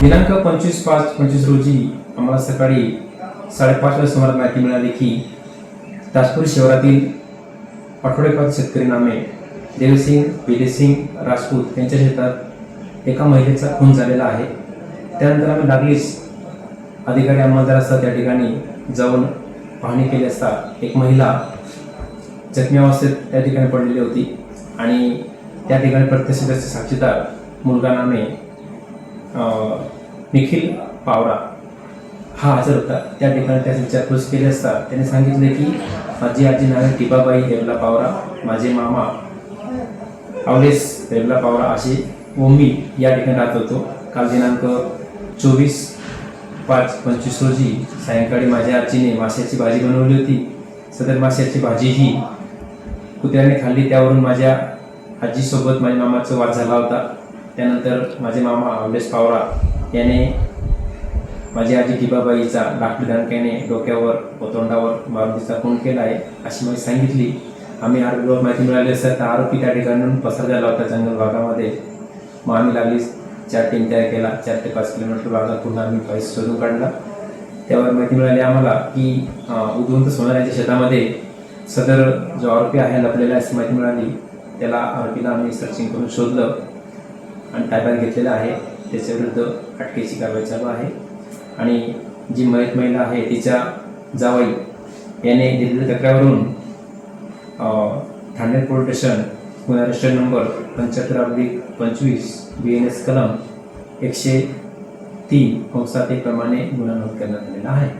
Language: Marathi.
दिनांक 25/5/25 रोजी आम्हाला सकाळी 5:30 वाजता सुमारास माहिती मिळाली की ताजपूर शहरातील आठवडेपात शेतकरी नामे देवसिंग विदेसिंग राजपूत यांच्या शेतात एका महिलेचा खून झालेला आहे। त्यानंतर आम्ही लागलीच अधिकारी अंमलदार असतात त्या ठिकाणी जाऊन पाहणी केली असता एक महिला जखमी अवस्थेत त्या ठिकाणी पडलेली होती आणि त्या ठिकाणी प्रत्यक्षदर्शी साक्षीदार मुलगा नामे निखिल पावरा हा हजर होता। त्या ठिकाणी त्याची विचारपूस केली असता त्याने सांगितले की माझी आजी नावे टिबाबाई रेवला पावरा, माझे मामा अवलेस रेवला पावरा असे व मी या ठिकाणी राहत होतो। काल दिनांक 24/5/25 रोजी सायंकाळी माझ्या आजीने माशाची भाजी बनवली होती। सदर माशाची भाजी ही कुत्र्याने खाल्ली, त्यावरून माझ्या आजीसोबत माझ्या मामाचा वाद झाला होता। त्यानंतर माझे मामा अवलेस पावरा याने माझी आजी टिबाबाईचा लाकडी दणक्याने डोक्यावर व तोंडावर मारून तिचा खून केला आहे अशी मला सांगितली। आम्ही आरोपीवर माहिती मिळाली असता तर आरोपी त्या ठिकाणून पसार झाला होता जंगल भागामध्ये। मग आम्ही लागली 4 टीम तयार केला। 4 ते 5 किलोमीटर भागात पुन्हा आम्ही पैसे शोधून काढला। त्यावर माहिती मिळाली आम्हाला की उदवंत सोनाऱ्यांच्या शेतामध्ये सदर जो आरोपी आहे लपलेला अशी माहिती मिळाली। त्याला आरोपीला आम्ही सर्चिंग करून शोधलं आणि ताब्यात घेतलेला आहे। त्याच्याविरुद्ध अटकेची कारवाई चालू आहे आणि जी मयत महिला आहे तिच्या जावई याने दिलेल्या तक्रारीवरून ठाणे पोलीस स्टेशन गुन्हा रजिस्टर नंबर 75/25 BNS कलम 103 प्रमाणे गुन्हा नोंद करण्यात आलेला आहे।